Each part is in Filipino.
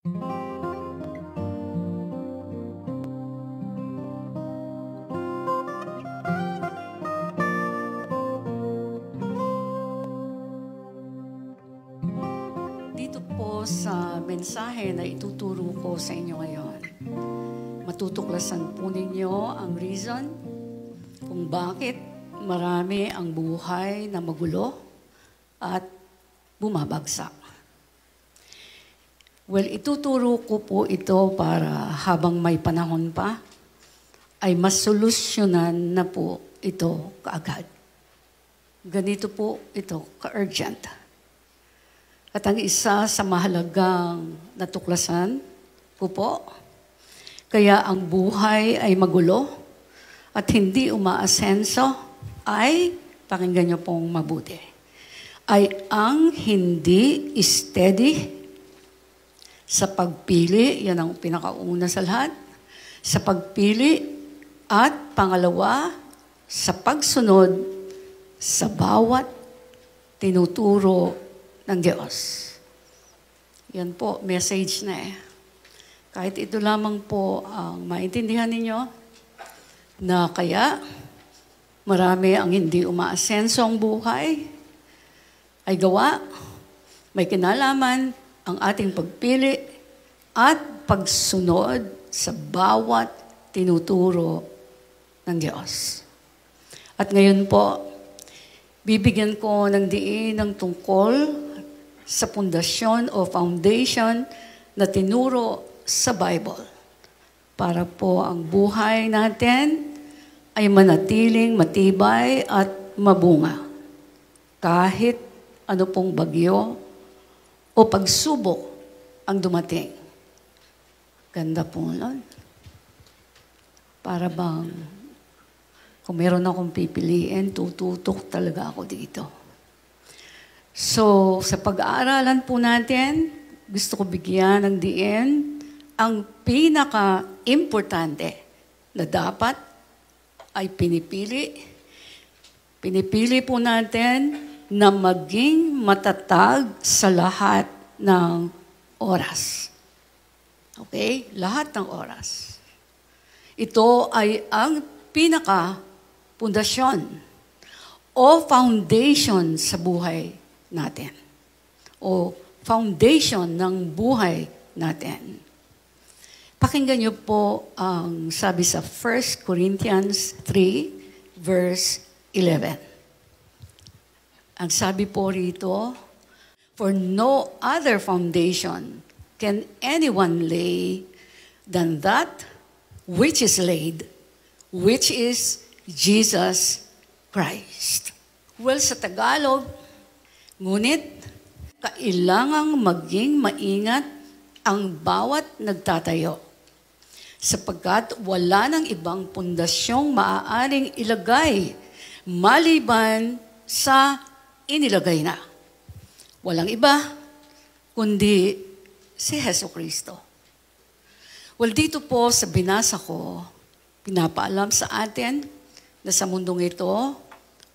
Dito po sa mensahe na ituturo ko sa inyo ngayon, matutuklasan po ninyo ang reason kung bakit marami ang buhay na magulo at bumabagsak. Well, ituturo ko po ito para habang may panahon pa, ay mas solusyonan na po ito kaagad. Ganito po ito, ka-urgent. At ang isa sa mahalagang natuklasan po, kaya ang buhay ay magulo at hindi umaasenso ay, pakinggan niyo pong mabuti, ay ang hindi steady sa pagpili, yan ang pinakauna sa lahat, sa pagpili at pangalawa, sa pagsunod sa bawat tinuturo ng Diyos. Yan po, message na eh. Kahit ito lamang po ang maintindihan ninyo, na kaya marami ang hindi umaasenso ang buhay, ay gawa, may kinalaman ang ating pagpili at pagsunod sa bawat tinuturo ng Diyos. At ngayon po, bibigyan ko ng diin ng tungkol sa pundasyon o foundation na tinuro sa Bible para po ang buhay natin ay manatiling matibay at mabunga kahit ano pong bagyo o pagsubok ang dumating. Ganda po nun. Para bang kung meron akong pipiliin, tututok talaga ako dito. So, sa pag-aaralan po natin, gusto ko bigyan ng diin ang pinaka-importante na dapat ay pinipili. Pinipili po natin na maging matatag sa lahat ng oras. Okay? Lahat ng oras. Ito ay ang pinaka-pundasyon o foundation sa buhay natin. O foundation ng buhay natin. Pakinggan niyo po ang sabi sa 1 Corinthians 3, verse 11. Ang sabi po rito, for no other foundation can anyone lay than that which is laid, which is Jesus Christ. Well, sa Tagalog, ngunit kailangang maging maingat ang bawat nagtatayo, sapagkat wala ng ibang pundasyong maaaring ilagay maliban sa inilagay na. Walang iba, kundi si Jesucristo. Well, dito po sa binasa ko, pinapaalam sa atin na sa mundong ito,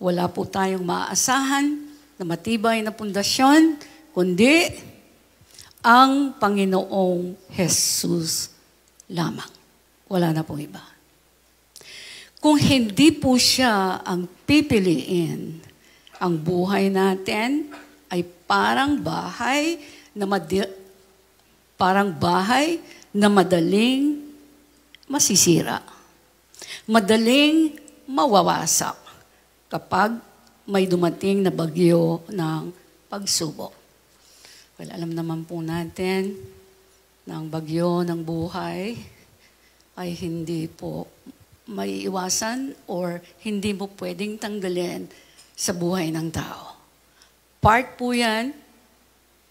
wala po tayong maaasahan na matibay na pundasyon, kundi ang Panginoong Jesus lamang. Wala na pong iba. Kung hindi po siya ang pipiliin, ang buhay natin ay parang bahay na madaling masisira. Madaling mawawasak kapag may dumating na bagyo ng pagsubok. Well, alam naman po natin na ang bagyo ng buhay ay hindi po maiiwasan or hindi mo pwedeng tanggalin sa buhay ng tao. Part po yan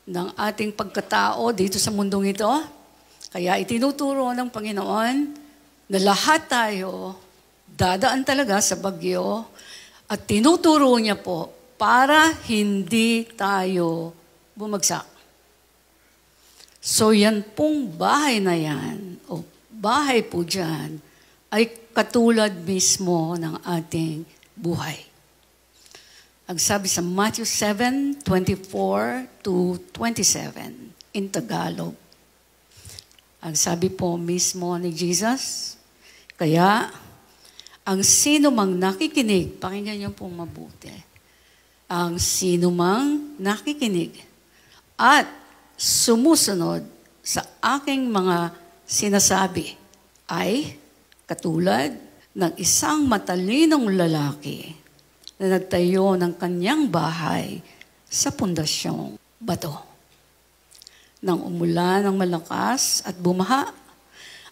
ng ating pagkatao dito sa mundong ito. Kaya itinuturo ng Panginoon na lahat tayo dadaan talaga sa bagyo at tinuturo niya po para hindi tayo bumagsak. So yan pong bahay na yan, o bahay po dyan, ay katulad mismo ng ating buhay. Ang sabi sa Matthew 7:24-27 in Tagalog, Ang sabi po mismo ni Jesus, kaya ang sino mang nakikinig, pakinggan niyo pong mabuti, ang sino mang nakikinig at sumusunod sa aking mga sinasabi ay katulad ng isang matalinong lalaki na nagtayo ng kanyang bahay sa pundasyong bato. Nang umulan ng malakas at bumaha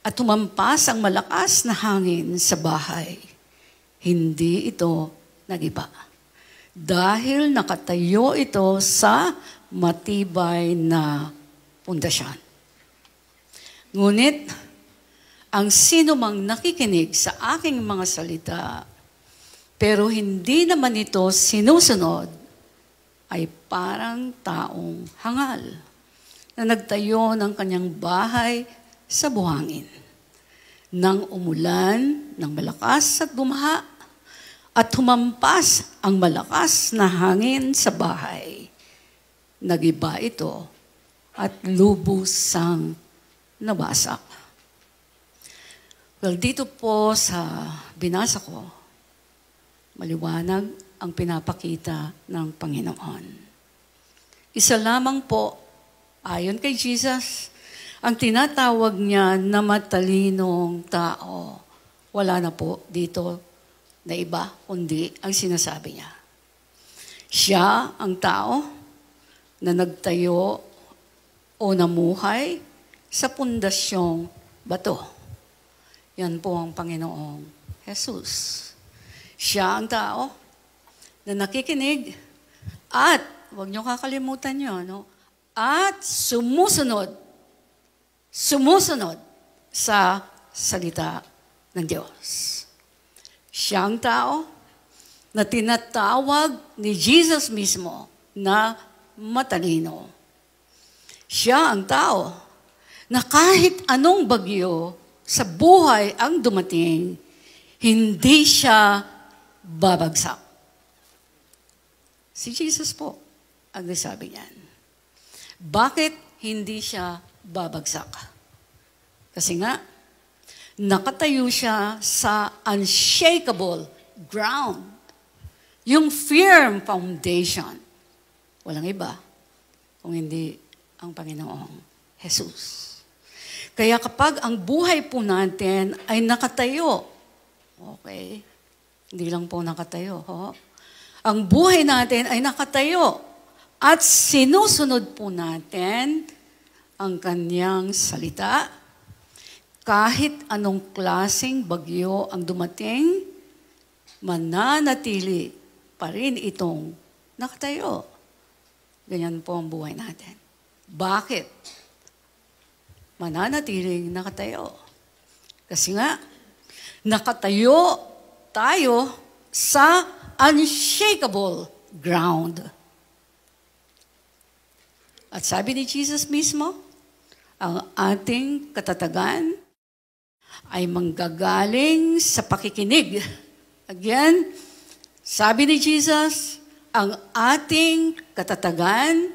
at humampas ang malakas na hangin sa bahay, hindi ito nagiba. Dahil nakatayo ito sa matibay na pundasyon. Ngunit, ang sino mang nakikinig sa aking mga salita, pero hindi naman ito sinusunod, ay parang taong hangal na nagtayo ng kanyang bahay sa buhangin. Nang umulan ng malakas at bumaha, at humampas ang malakas na hangin sa bahay, nagiba ito at lubusang nabasak. Well, dito po sa binasa ko, maliwanag ang pinapakita ng Panginoon. Isa lamang po, ayon kay Jesus, ang tinatawag niya na matalinong tao. Wala na po dito na iba, kundi ang sinasabi niya. Siya ang tao na nagtayo o namuhay sa pundasyong bato. Yan po ang Panginoong Jesus. Siya ang tao na nakikinig at, huwag niyo kakalimutan yun, no? At sumusunod sa salita ng Diyos. Siya ang tao na tinatawag ni Jesus mismo na matalino. Siya ang tao na kahit anong bagyo sa buhay ang dumating, hindi siya babagsak. Si Jesus po ang nasabi niyan. Bakit hindi siya babagsak? Kasi nga, nakatayo siya sa unshakable ground. Yung firm foundation. Walang iba kung hindi ang Panginoong Jesus. Kaya kapag ang buhay po natin ay nakatayo, okay, hindi lang po nakatayo, ho? Ang buhay natin ay nakatayo at sinusunod po natin ang kanyang salita, kahit anong klaseng bagyo ang dumating, mananatili pa rin itong nakatayo. Ganyan po ang buhay natin. Bakit? Mananatiling nakatayo. Kasi nga, nakatayo tayo sa unshakable ground. At sabi ni Jesus mismo, ang ating katatagan ay manggagaling sa pakikinig. Again, sabi ni Jesus, ang ating katatagan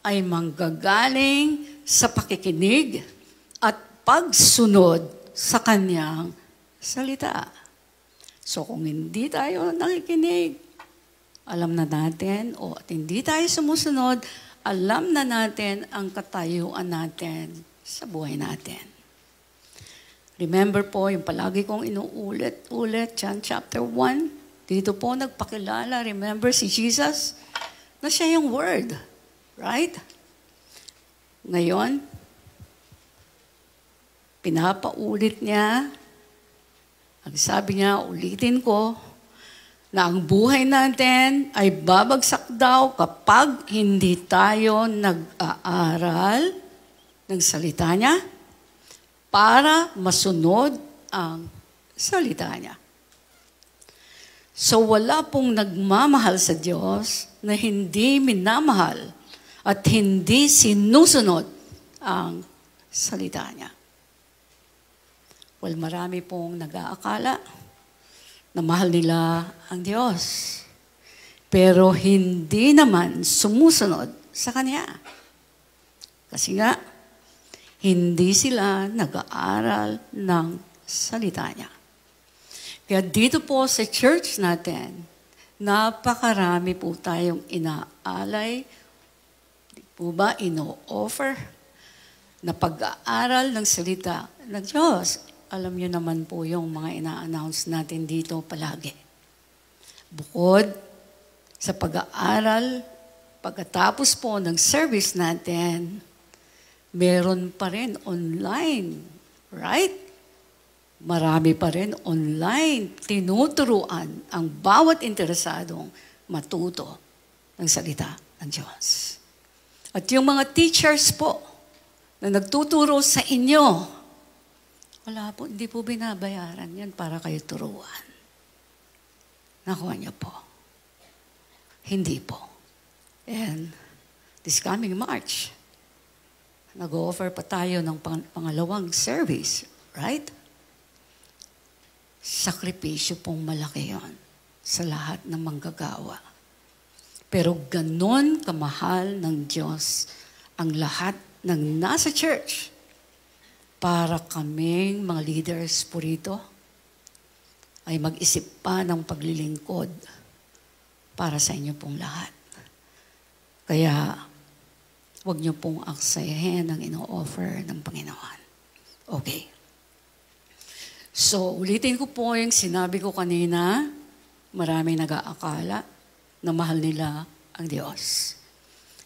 ay manggagaling sa pakikinig at pagsunod sa kanyang salita. So kung hindi tayo nakikinig, alam na natin, at hindi tayo sumusunod, alam na natin ang katayuan natin sa buhay natin. Remember po, yung palagi kong inuulit-ulit, John chapter 1, dito po nagpakilala, remember si Jesus, na siya yung Word. Right? Ngayon, pinapaulit niya, ang sabi niya, ulitin ko, na ang buhay natin ay babagsak daw kapag hindi tayo nag-aaral ng salita niya para masunod ang salita niya. So wala pong nagmamahal sa Diyos na hindi minamahal at hindi sinusunod ang salita niya. Well, marami pong nag-aakala na mahal nila ang Diyos. Pero hindi naman sumusunod sa Kanya. Kasi nga, Hindi sila nag-aaral ng salita niya. Kaya dito po sa church natin, napakarami po tayong inaalay, di po ba, ino-offer na pag-aaral ng salita ng Diyos. Alam niyo naman po yung mga ina-announce natin dito palagi. Bukod sa pag-aaral, pagkatapos po ng service natin, meron pa rin online, right? Marami pa rin online. Tinuturuan ang bawat interesadong matuto ng salita ng Diyos. At yung mga teachers po na nagtuturo sa inyo, wala po, hindi po binabayaran yan para kayo turuan. Nakuha niyo po. Hindi po. And this coming March, nag-offer pa tayo ng pangalawang service, right? Sakripisyo pong malaki yon sa lahat ng manggagawa. Pero ganon kamahal ng Diyos ang lahat ng nasa church para kaming mga leaders po rito ay mag-isip pa ng paglilingkod para sa inyo pong lahat. Kaya, huwag niyo pong aksayahin ang ino-offer ng Panginoon. Okay. So, ulitin ko po yung sinabi ko kanina, maraming nag-aakala na mahal nila ang Diyos.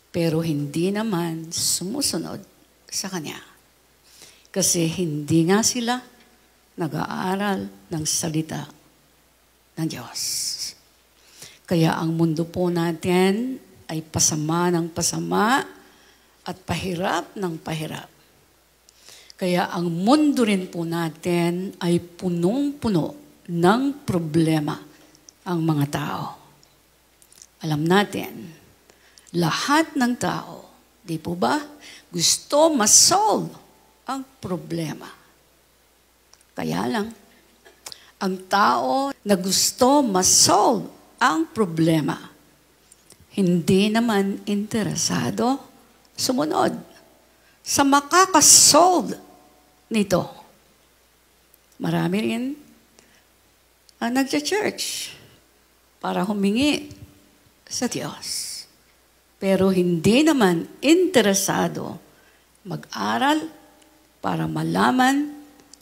Pero hindi naman sumusunod sa Kanya. Kasi hindi nga sila nag-aaral ng salita ng Diyos. Kaya ang mundo po natin ay pasama ng pasama at pahirap ng pahirap. Kaya ang mundo rin po natin ay punong-puno ng problema ang mga tao. Alam natin, lahat ng tao, di po ba, gusto ma-solve ang problema. Kaya lang, ang tao na gusto ma-solve ang problema, hindi naman interesado sumunod sa makakasolve nito. Marami rin ang nagcha-church para humingi sa Diyos. Pero hindi naman interesado mag-aral para malaman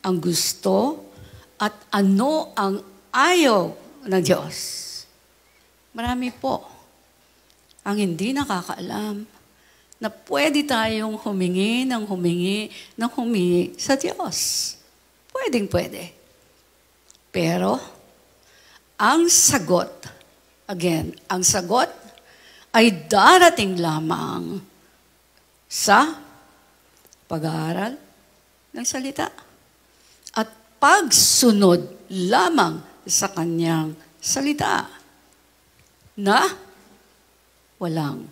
ang gusto at ano ang ayaw ng Diyos. Marami po ang hindi nakakaalam na pwede tayong humingi sa Diyos. Pwedeng-pwede. Pero, ang sagot, again, ang sagot ay darating lamang sa pag-aaral ng salita at pagsunod lamang sa kanyang salita na walang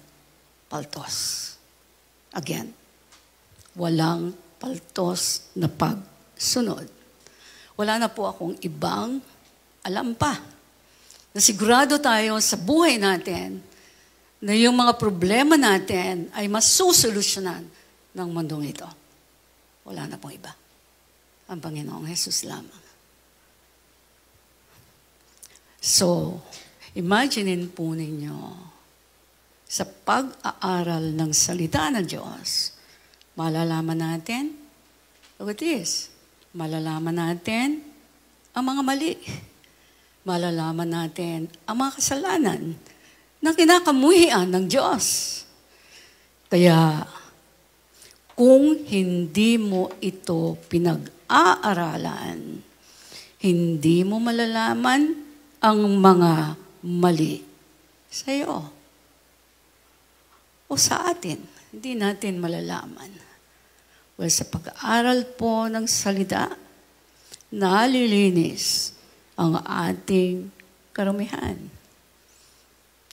paltos. Again, walang paltos na pagsunod. Wala na po akong ibang alam pa. Na sigurado tayo sa buhay natin na yung mga problema natin ay masusolusyonan ng mundong ito. Wala na pong iba. Ang Panginoong Jesus lamang. So, imaginein po ninyo, sa pag-aaral ng salita ng Diyos, malalaman natin, look at this, malalaman natin ang mga mali. Malalaman natin ang mga kasalanan na kinakamuhian ng Diyos. Kaya, kung hindi mo ito pinag-aaralan, hindi mo malalaman ang mga mali sa iyo. O sa atin, hindi natin malalaman. Well, sa pag-aaral po ng salita, nalilinis ang ating karumihan.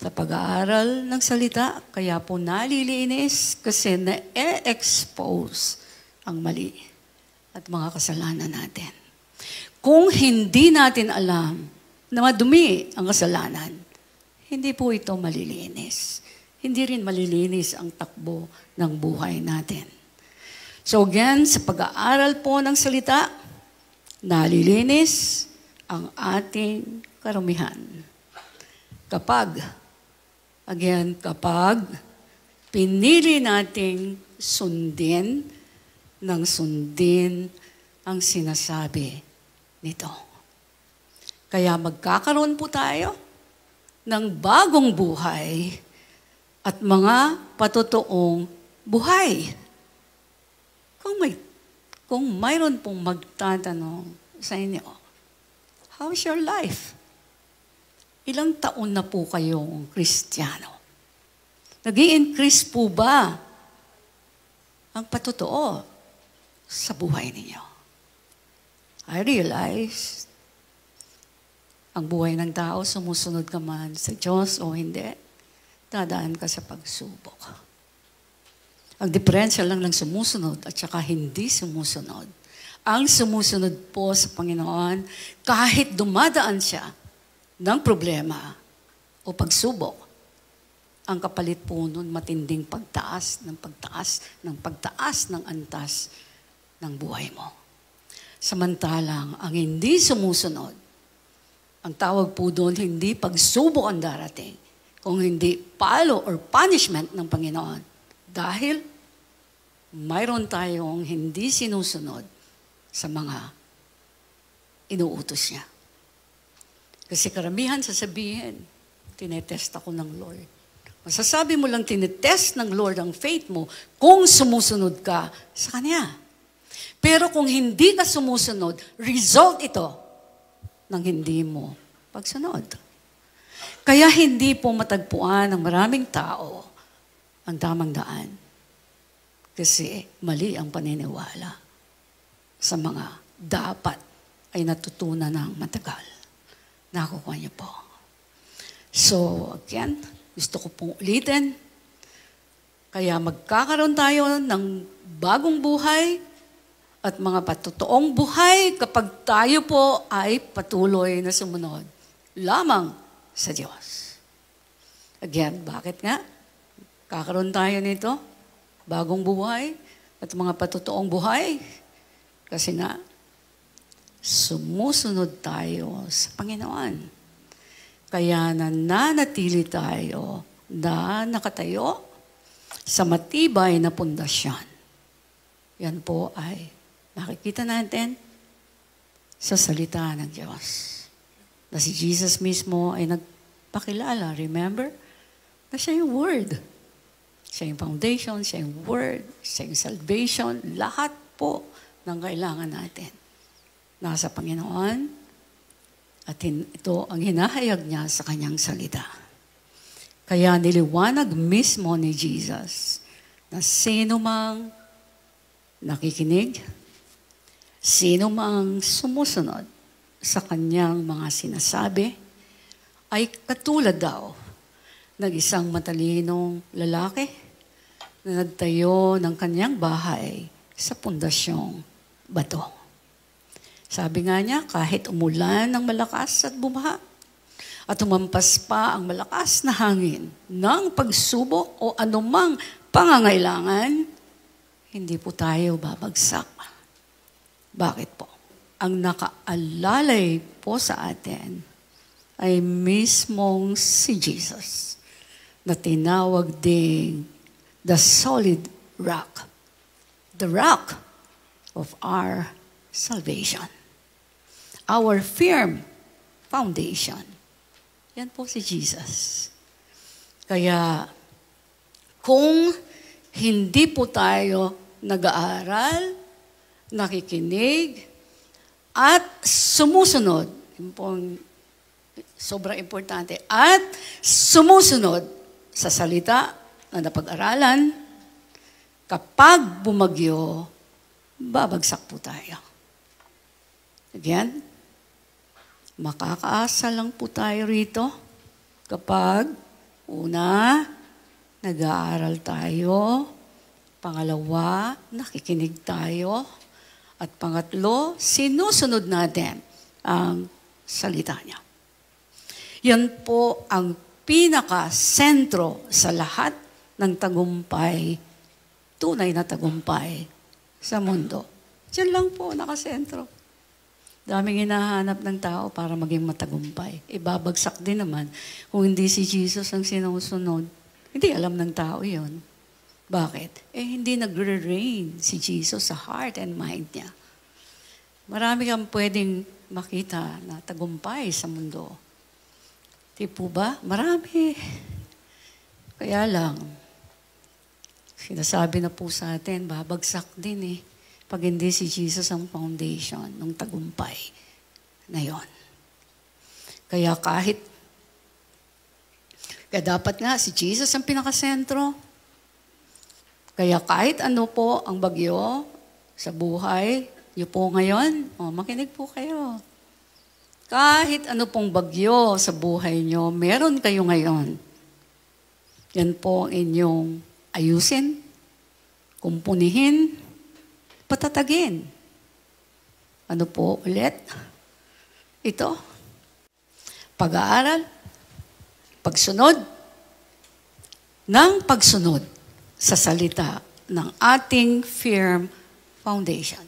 Sa pag-aaral ng salita, kaya po nalilinis kasi na-expose ang mali at mga kasalanan natin. Kung hindi natin alam na madumi ang kasalanan, hindi po ito malilinis. Hindi rin malilinis ang takbo ng buhay natin. So again, sa pag-aaral po ng salita, nalilinis ang ating karumihan. Kapag pinili nating sundin ang sinasabi nito. Kaya magkakaroon po tayo ng bagong buhay at mga patotoong buhay. Kung mayroon pong magtatanong sa inyo, how's your life? Ilang taon na po kayong Kristiyano? Nag-i-increase po ba ang patotoo sa buhay ninyo? I realize, ang buhay ng tao, sumusunod ka man sa Diyos o hindi, dadaan ka sa pagsubok. Ang diferensya lang ng sumusunod at saka hindi sumusunod. Ang sumusunod po sa Panginoon, kahit dumadaan siya ng problema o pagsubok, ang kapalit po nun matinding pagtaas ng antas ng buhay mo. Samantalang ang hindi sumusunod, ang tawag po doon, hindi pagsubok ang darating, kung hindi palo or punishment ng Panginoon. Dahil mayroon tayong hindi sinusunod sa mga inuutos niya. Kasi karamihan sasabihin, tinetest ako ng Lord. Masasabi mo lang tinetest ng Lord ang faith mo kung sumusunod ka sa Kanya. Pero kung hindi ka sumusunod, result ito ng hindi mo pagsunod. Kaya hindi po matagpuan ng maraming tao ang tamang daan. Kasi mali ang paniniwala sa mga dapat ay natutunan ng matagal. Nakukuha niyo po. So, again, gusto ko pong ulitin. Kaya magkakaroon tayo ng bagong buhay at mga patotoong buhay kapag tayo po ay patuloy na sumunod lamang sa Diyos. Again, bakit nga? Kakaroon tayo nito, bagong buhay at mga patotoong buhay. Kasi nga, sumusunod tayo sa Panginoon. Kaya nananatili tayo na nakatayo sa matibay na pundasyon. Yan po ay nakikita natin sa salita ng Diyos. Na si Jesus mismo ay nagpakilala, remember? Na siya yung Word. Siya yung foundation, siya yung Word, siya yung salvation, lahat po ng kailangan natin. Nasa Panginoon, at ito ang hinahayag niya sa kanyang salita. Kaya niliwanag mismo ni Jesus na sino mang nakikinig, sino mang sumusunod sa kanyang mga sinasabi, ay katulad daw ng isang matalinong lalaki na nagtayo ng kanyang bahay sa pundasyong bato. Sabi nga niya, kahit umulan ng malakas at bumaha, at umampas pa ang malakas na hangin ng pagsubok o anumang pangangailangan, hindi po tayo babagsak. Bakit po? Ang nakaalalay po sa atin ay mismong si Jesus na tinawag ding the solid rock. The rock of our salvation. Our firm foundation. Yan po si Jesus. Kaya, kung hindi po tayo nag-aaral, nakikinig, at sumusunod, yun po ang sobrang importante, at sumusunod sa salita na napag-aralan, kapag bumagyo, babagsak po tayo. Again, makakaasa lang po tayo rito kapag una, nag-aaral tayo, pangalawa, nakikinig tayo, at pangatlo, sinusunod natin ang salita niya. Yan po ang pinaka-sentro sa lahat ng tagumpay, tunay na tagumpay sa mundo. Diyan lang po, nakasentro. Daming hinahanap ng tao para maging matagumpay. Ibabagsak din naman kung hindi si Jesus ang sinusunod. Hindi alam ng tao yon. Bakit? Hindi nagre-reign si Jesus sa heart and mind niya. Marami kang pwedeng makita na tagumpay sa mundo. Di po ba? Marami. Kaya lang, sinasabi na po sa atin, babagsak din pag hindi si Jesus ang foundation ng tagumpay na yon. Kaya dapat nga si Jesus ang pinakasentro. Kaya kahit ano po ang bagyo sa buhay niyo po ngayon, makinig po kayo. Kahit ano pong bagyo sa buhay niyo, meron kayo ngayon. Yan po ang inyong ayusin, kumpunihin, patatagin. Ano po ulit? Ito. Pag-aaral, pagsunod sa salita ng ating firm foundation,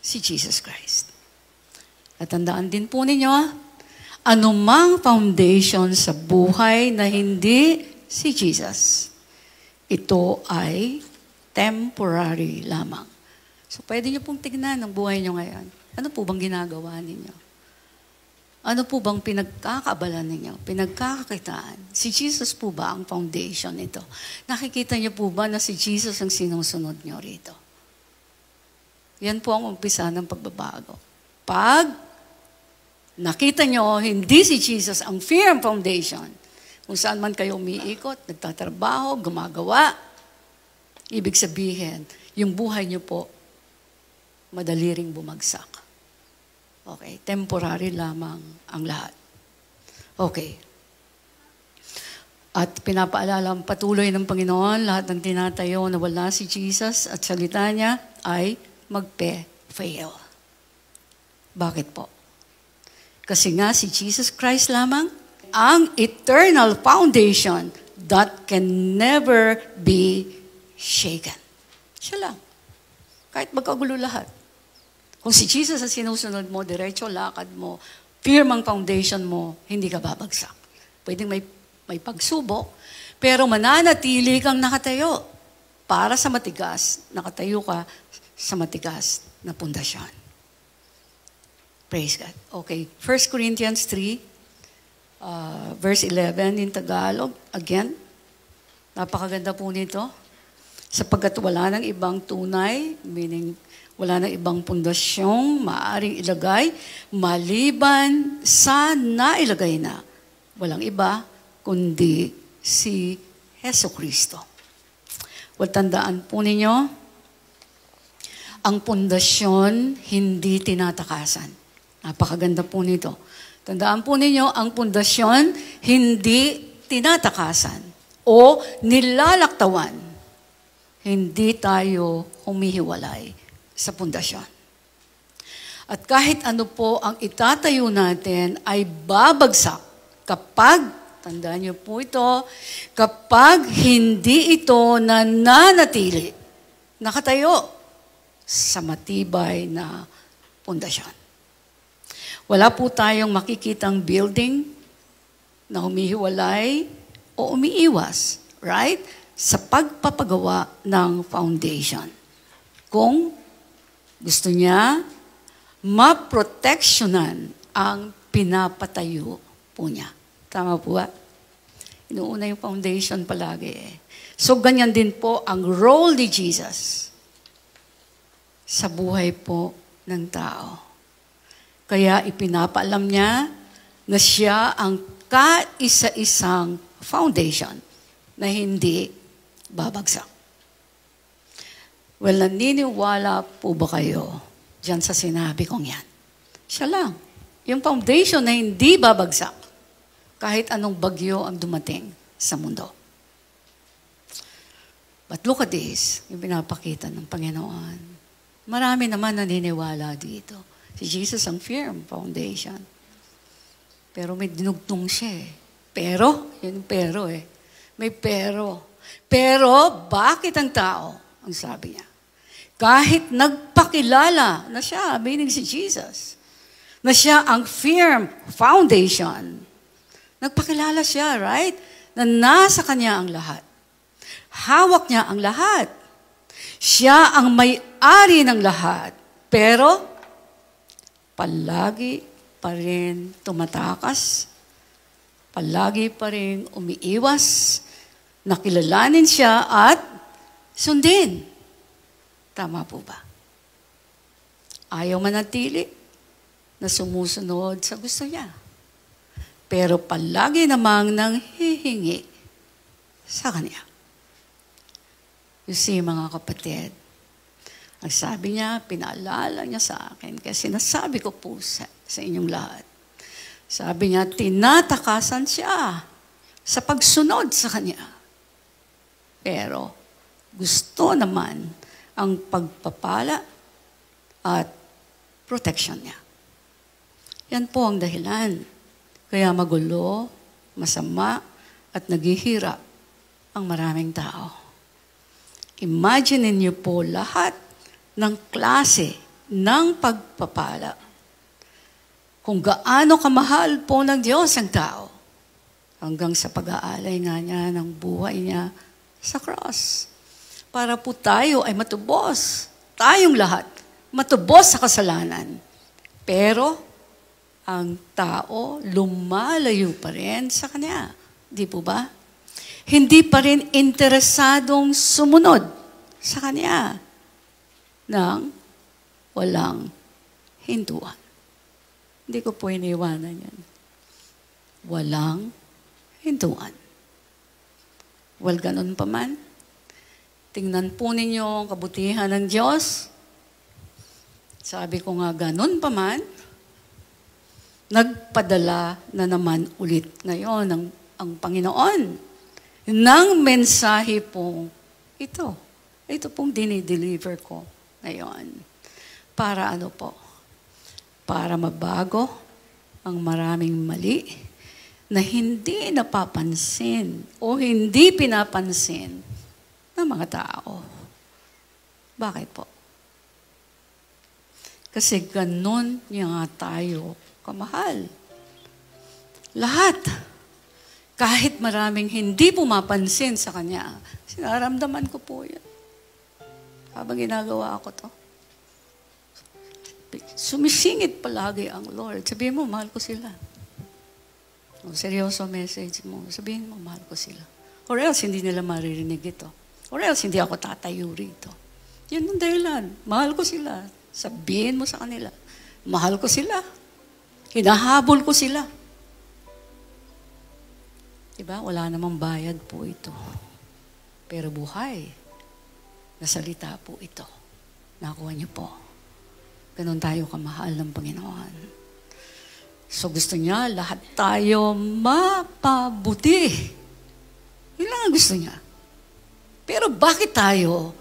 si Jesus Christ. At tandaan din po ninyo, anumang foundation sa buhay na hindi si Jesus, ito ay temporary lamang. So, pwede niyo pong tignan ang buhay niyo ngayon. Ano po bang ginagawa ninyo? Ano po bang pinagkakabalan ninyo? Pinagkakakitaan? Si Jesus po ba ang foundation nito? Nakikita niyo po ba na si Jesus ang sinusunod niyo rito? Yan po ang umpisa ng pagbabago. Pag nakita niyo, hindi si Jesus ang firm foundation, kung saan man kayo umiikot, nagtatrabaho, gumagawa, ibig sabihin, yung buhay niyo po, madali ring bumagsak. Okay, temporary lamang ang lahat. Okay. At pinapaalala ang patuloy ng Panginoon, lahat ng tinatayo na wala si Jesus at salita niya ay magpe-fail. Bakit po? Kasi nga si Jesus Christ lamang ang eternal foundation that can never be shaken. Siya lang. Kahit magkagulo lahat. Kung si Jesus ang sinusunod mo, diretso lakad mo, firm ang foundation mo, hindi ka babagsak. Pwedeng may pagsubok, pero mananatili kang nakatayo para sa matigas, nakatayo ka sa matigas na pundasyon. Praise God. Okay, 1 Corinthians 3, verse 11 in Tagalog. Again, napakaganda po nito. Sapagkat wala ng ibang tunay, meaning wala ng ibang pundasyong maaring ilagay, maliban sa nailagay na. Walang iba, kundi si Jesucristo. Tandaan po ninyo, ang pundasyon hindi tinatakasan. Napakaganda po nito. Tandaan po ninyo, ang pundasyon hindi tinatakasan o nilalaktawan. Hindi tayo humihiwalay sa pundasyon. At kahit ano po ang itatayo natin ay babagsak kapag, tandaan niyo po ito, kapag hindi ito nananatili, nakatayo sa matibay na pundasyon. Wala po tayong makikitang building na humihiwalay o umiiwas, right? Sa pagpapagawa ng foundation. Kung gusto niya, maproteksyonan ang pinapatayo po niya. Tama po ba? Inuuna yung foundation palagi So, ganyan din po ang role ni Jesus sa buhay po ng tao. Kaya ipinapaalam niya na siya ang kaisa-isang foundation na hindi babagsak. Well, naniniwala po ba kayo dyan sa sinabi kong yan? Siya lang. Yung foundation na hindi babagsak kahit anong bagyo ang dumating sa mundo. But look at this, yung pinapakita ng Panginoon. Marami naman naniniwala dito. Si Jesus ang firm foundation. Pero may dinugtong siya Pero, yun pero May pero. Pero, bakit ang tao? Ang sabi niya. Kahit nagpakilala na siya, meaning si Jesus, na siya ang firm foundation. Nagpakilala siya, right? Na nasa kanya ang lahat. Hawak niya ang lahat. Siya ang may-ari ng lahat. Pero, palagi pa rin tumatakas, palagi pa rin umiiwas, nakilalanin siya at sundin. Tama po ba? Ayaw manatili na sumusunod sa gusto niya. Pero palagi namang nanghihingi sa kanya. You see, mga kapatid, ang sabi niya, pinaalala niya sa akin, kasi sinasabi ko po sa inyong lahat. Sabi niya, tinatakasan siya sa pagsunod sa kanya. Pero gusto naman ang pagpapala at protection niya. Yan po ang dahilan. Kaya magulo, masama, at naghihirap ang maraming tao. Imagine niyo po lahat ng klase ng pagpapala. Kung gaano kamahal po ng Diyos ang tao, hanggang sa pag-aalay nga niya ng buhay niya sa cross. Para po tayo ay matubos. Tayong lahat, matubos sa kasalanan. Pero, ang tao lumalayo pa rin sa kanya. Di po ba? Hindi pa rin interesadong sumunod sa kanya ng walang hintuan. Hindi ko po iniwanan yan. Walang hintuan. Well, ganun pa man. Tingnan po ninyo ang kabutihan ng Diyos. Sabi ko nga, ganun pa man, nagpadala na naman ulit ngayon ang Panginoon ng mensahe pong ito. Ito pong dinideliver ko ngayon. Para ano po? Para mabago ang maraming mali na hindi napapansin o hindi pinapansin ng mga tao. Bakit po? Kasi ganun niya nga tayo kamahal. Lahat. Kahit maraming hindi pumapansin sa Kanya, sinaramdaman ko po yan. Habang ginagawa ko to. Sumisingit palagi ang Lord. Sabihin mo, mahal ko sila. O, seryoso message mo. Sabihin mo, mahal ko sila. Or else, hindi nila maririnig ito. Or else, hindi ako tatayo rito. Yun ang dahilan. Mahal ko sila. Sabihin mo sa kanila. Mahal ko sila. Hinahabol ko sila. Diba? Wala namang bayad po ito. Pero buhay. Nasalita po ito. Nakuha niyo po. Ganon tayo kamahal ng Panginoon. So gusto niya, lahat tayo mapabuti. Yun lang ang gusto niya. Pero bakit tayo?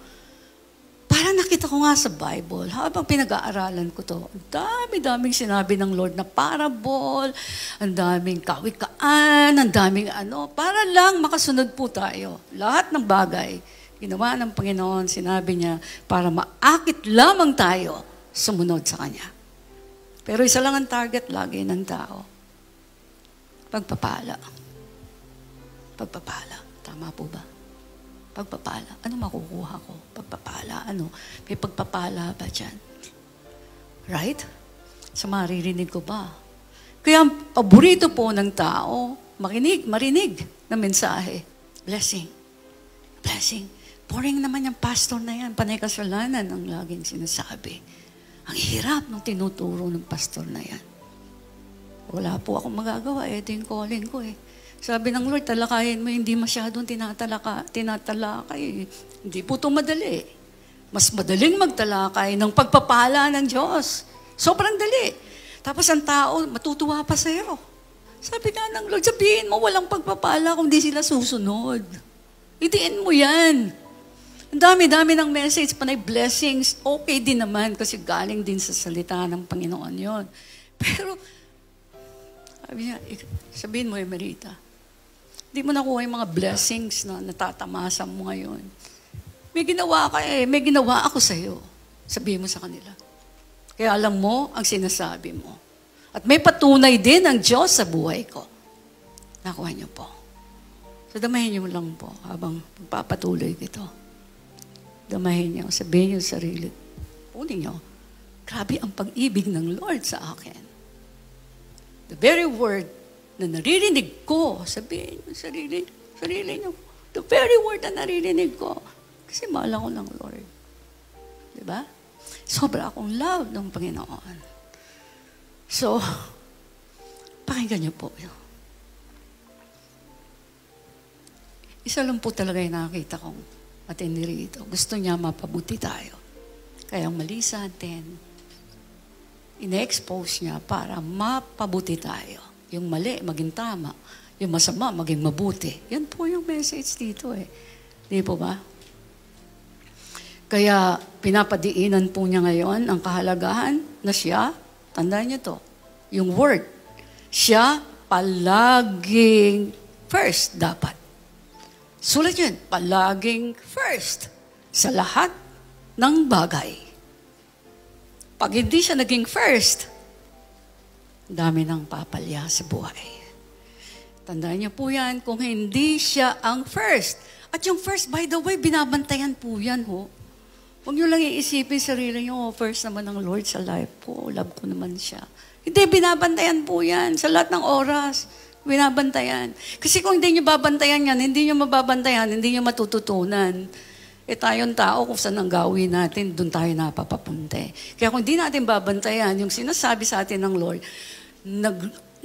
Parang nakita ko nga sa Bible, habang pinag-aaralan ko to, ang dami-daming sinabi ng Lord na parable, ang daming kawikaan, ang daming para lang makasunod po tayo. Lahat ng bagay, ginawa ng Panginoon, sinabi niya, para maakit lamang tayo, sumunod sa Kanya. Pero isa lang ang target lagi ng tao. Pagpapala. Pagpapala. Tama po ba? Pagpapala. Ano makukuha ko? Pagpapala. Ano? May pagpapala ba dyan? Right? Sa maririnig ko ba? Kaya ang paborito po ng tao, marinig na mensahe. Blessing. Blessing. Boring naman yung pastor na yan. Panay kasalanan ang laging sinasabi. Ang hirap ng tinuturo ng pastor na yan. Wala po akong magagawa. Ito yung calling ko eh. Sabi ng Lord, talakayin mo, hindi masyadong tinatalakay. Hindi po ito madali. Mas madaling magtalakay ng pagpapala ng Diyos. Sobrang dali. Tapos ang tao, matutuwa pa sa'yo. Sabi nga ng Lord, sabihin mo, walang pagpapala kung di sila susunod. Idiin mo yan. Ang dami-dami ng message, panay blessings, okay din naman kasi galing din sa salita ng Panginoon yon. Pero, sabi niya, sabihin mo, Emerita, hindi mo nakuha yung mga blessings na natatamasa mo ngayon. May ginawa ka may ginawa ako sa'yo. Sabihin mo sa kanila. Kaya alam mo ang sinasabi mo. At may patunay din ang Diyos sa buhay ko. Nakuha niyo po. So damahin niyo lang po habang magpapatuloy ito. Damahin niyo. Sabihin niyo sa sarili. Punin niyo. Grabe ang pag-ibig ng Lord sa akin. The very word na naririnig ko, sabihin niyo sa sarili niyo. The very word na naririnig ko. Kasi mahal ako ng Lord. Diba? Sobra akong love ng Panginoon. So, pakinggan niyo po yun. Isa lang po talaga yung nakakita kong matindi rito. Gusto niya mapabuti tayo. Kaya ang mali sa atin, ine-expose niya para mapabuti tayo. Yung mali, maging tama. Yung masama, maging mabuti. Yan po yung message dito eh. Di po ba? Kaya pinapadiinan po niya ngayon ang kahalagahan na siya, tandaan niyo to, yung word, siya palaging first dapat. Sulat yun, palaging first sa lahat ng bagay. Pag hindi siya naging first, dami nang papalya sa buhay. Tandaan niyo po yan, kung hindi siya ang first. At yung first, by the way, binabantayan po yan, ho. Huwag niyo lang iisipin sarili niyo, first naman ng Lord sa life ko, love ko naman siya. Hindi, binabantayan po yan sa lahat ng oras. Binabantayan. Kasi kung hindi nyo babantayan yan, hindi nyo mababantayan, hindi nyo matututunan. Eh tayong tao, kung saan ang gawin natin, doon tayo napapapunte. Kaya kung hindi natin babantayan, yung sinasabi sa atin ng Lord,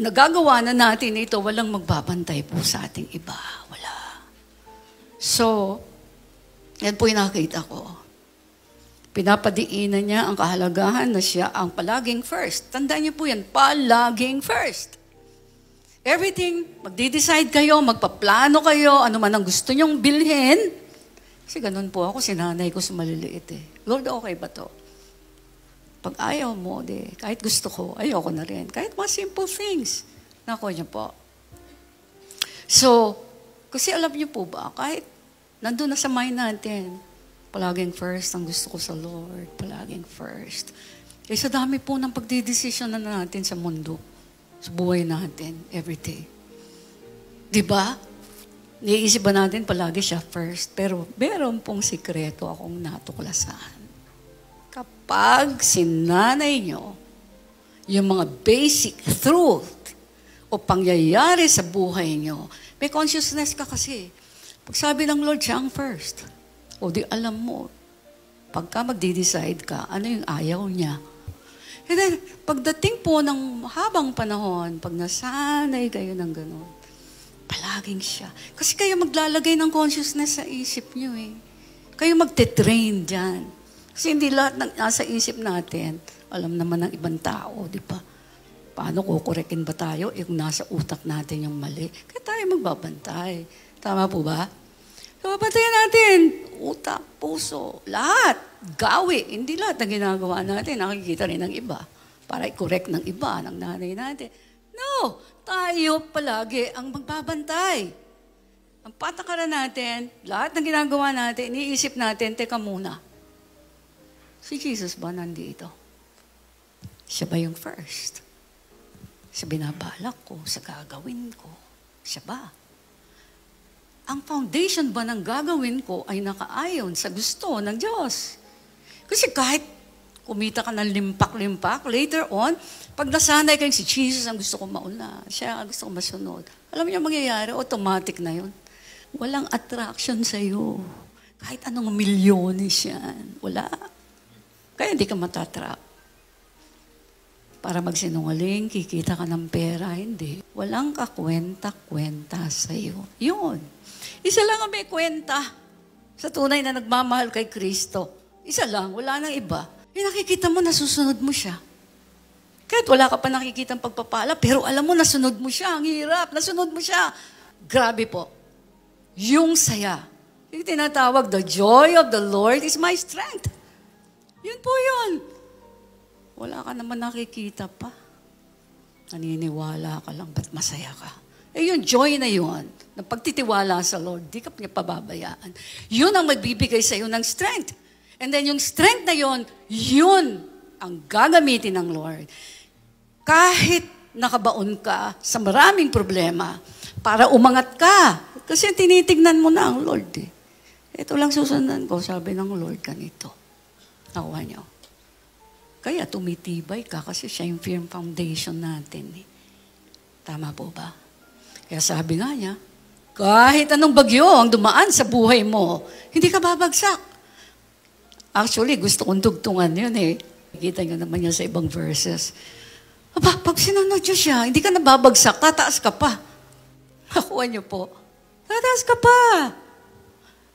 nagagawa na natin ito, walang magbabantay po sa ating iba. Wala. So, yan po yung nakita ko. Pinapadiinan niya ang kahalagahan na siya ang palaging first. Tandaan niyo po yan, palaging first. Everything, magde-decide kayo, magpaplano kayo, ano man ang gusto nyong bilhin. Kasi ganun po ako, sinanay ko sa maliliit eh. Lord, okay ba to? Pag ayaw mo, kahit gusto ko, ayoko na rin. Kahit mga simple things. Nakuha niyo po. So, kasi alam niyo po ba, kahit nandun na sa mind natin, palaging first ang gusto ko sa Lord, palaging first. Eh sa dami po ng pagdidesisyon na natin sa mundo, sa buhay natin, everyday. Diba? Niisip ba natin palagi siya first? Pero meron pong sikreto akong natuklasan. Kapag sinanay nyo yung mga basic truth o pangyayari sa buhay nyo, may consciousness ka kasi. Pag sabi ng Lord, siya ang first. O di alam mo, pagka magde-decide ka, ano yung ayaw niya. And then, pagdating po ng habang panahon, pag nasanay kayo ng gano'n, palaging siya. Kasi kayo maglalagay ng consciousness sa isip nyo eh. Kayo magte-train dyan. Kasi hindi lahat ng nasa isip natin, alam naman ng ibang tao, di ba? Paano kukurekin ba tayo kung nasa utak natin yung mali? Kaya tayo magbabantay. Tama po ba? So, babantayan natin. Utak, puso, lahat. Gawi. Hindi lahat na ginagawa natin. Nakikita rin ng iba. Para i-correct ng iba, ng nanay natin. No! Tayo palagi ang magbabantay. Ang patakaran natin, lahat ng ginagawa natin, iniisip natin, teka muna. Si Jesus ba nandito? Siya ba yung first? Sa binabalak ko, sa gagawin ko, siya ba? Ang foundation ba ng gagawin ko ay nakaayon sa gusto ng Diyos? Kasi kahit kumita ka ng limpak-limpak, later on, pag nasanay kayo si Jesus ang gusto ko mauna, siya ang gusto ko masunod. Alam niyo mangyayari, automatic na yun. Walang attraction sa'yo. Kahit anong milyones yan. Wala. Kaya hindi ka matatrap. Para magsinungaling, kikita ka ng pera, hindi. Walang kakwenta-kwenta sa'yo. Yun. Isa lang ang may kwenta sa tunay na nagmamahal kay Kristo. Isa lang, wala nang iba. Nakikita mo, nasusunod mo siya. Kahit wala ka pa nakikita ng pagpapala, pero alam mo, nasunod mo siya. Ang hirap, nasunod mo siya. Grabe po. Yung saya. Yung tinatawag, the joy of the Lord is my strength. Yun po yun. Wala ka naman nakikita pa. Naniniwala ka lang, ba't masaya ka? Eh yung joy na yun, na pagtitiwala sa Lord, di ka niya pababayaan. Yun ang magbibigay sa iyo ng strength. And then yung strength na yun ang gagamitin ng Lord. Kahit nakabaon ka sa maraming problema, para umangat ka. Kasi tinitignan mo na ang Lord eh. Ito lang susundan ko, sabi ng Lord ganito. Nakuha niyo. Kaya tumitibay ka kasi siya yung firm foundation natin eh. Tama po ba? Kaya sabi nga niya, kahit anong bagyo ang dumaan sa buhay mo, hindi ka babagsak. Actually, gusto kong tugtungan yun eh. Kita nyo naman yan sa ibang verses. Aba, pag sinunod nyo siya, hindi ka nababagsak, tataas ka pa. Nakuha nyo po. Tataas ka pa.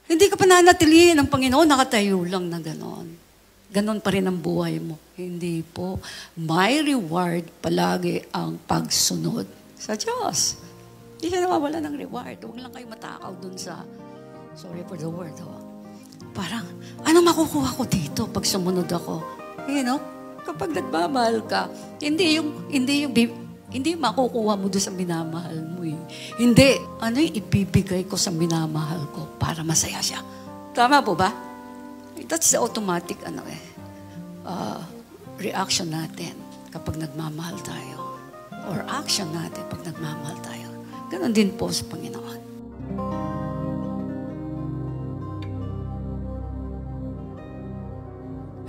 Hindi ka pa nanatilihin ng Panginoon, nakatayo lang na ganon. Ganon pa rin ang buhay mo. Hindi po. May reward palagi ang pagsunod sa Diyos. Hindi siya nawawala ng reward. Huwag lang kayo matakaw dun sa, sorry for the word, parang, ano makukuha ko dito pag sumunod ako? You know, kapag nagmamahal ka, hindi yung makukuha mo doon sa minamahal mo eh. Hindi, ano yung ibibigay ko sa minamahal ko para masaya siya. Tama po ba? That's the automatic reaction natin kapag nagmamahal tayo. Or action natin pag nagmamahal tayo. Ganon din po sa Panginoon.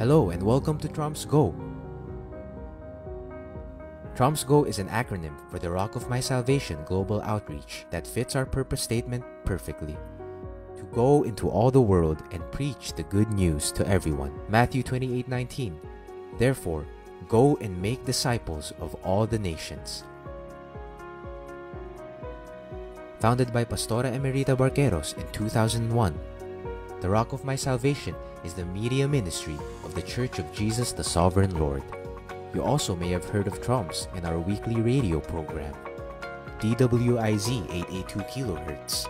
Hello and welcome to Trumps Go. Trumps Go is an acronym for the Rock of My Salvation Global Outreach that fits our purpose statement perfectly. To go into all the world and preach the good news to everyone. Matthew 28:19. Therefore, go and make disciples of all the nations. Founded by Pastora Emerita Barqueros in 2001, the Rock of My Salvation is the media ministry of the Church of Jesus the Sovereign Lord. You also may have heard of Trumps in our weekly radio program, DWIZ 882 kHz.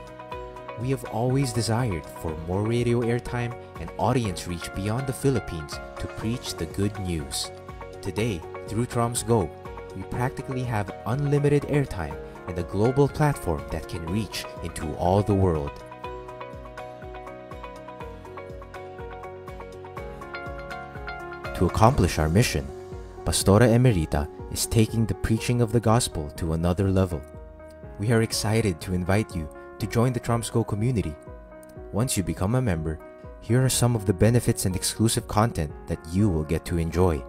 We have always desired for more radio airtime and audience reach beyond the Philippines to preach the good news. Today, through Trumps Go, we practically have unlimited airtime and a global platform that can reach into all the world. To accomplish our mission, Pastora Emerita is taking the preaching of the gospel to another level. We are excited to invite you to join the Trumps Go community. Once you become a member, here are some of the benefits and exclusive content that you will get to enjoy.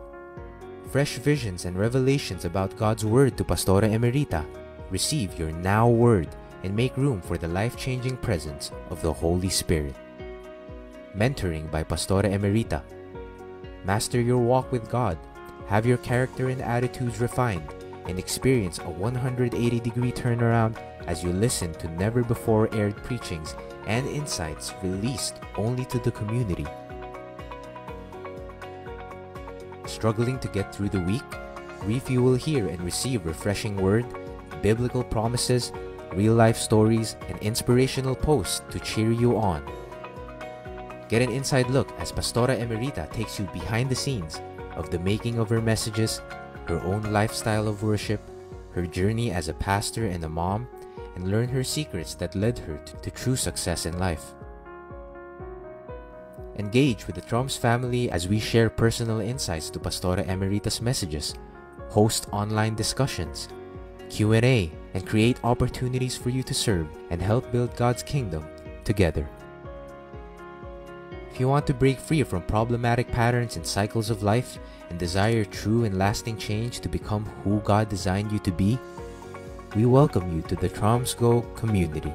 Fresh visions and revelations about God's Word to Pastora Emerita. Receive your Now Word and make room for the life-changing presence of the Holy Spirit. Mentoring by Pastora Emerita. Master your walk with God, have your character and attitudes refined, and experience a 180-degree turnaround as you listen to never-before-aired preachings and insights released only to the community. Struggling to get through the week? Refuel here and receive refreshing word, biblical promises, real-life stories, and inspirational posts to cheer you on. Get an inside look as Pastora Emerita takes you behind the scenes of the making of her messages, her own lifestyle of worship, her journey as a pastor and a mom, and learn her secrets that led her to true success in life. Engage with the Trumps family as we share personal insights to Pastora Emerita's messages, host online discussions, Q&A, and create opportunities for you to serve and help build God's kingdom together. If you want to break free from problematic patterns and cycles of life and desire true and lasting change to become who God designed you to be, we welcome you to the Trumps Go community.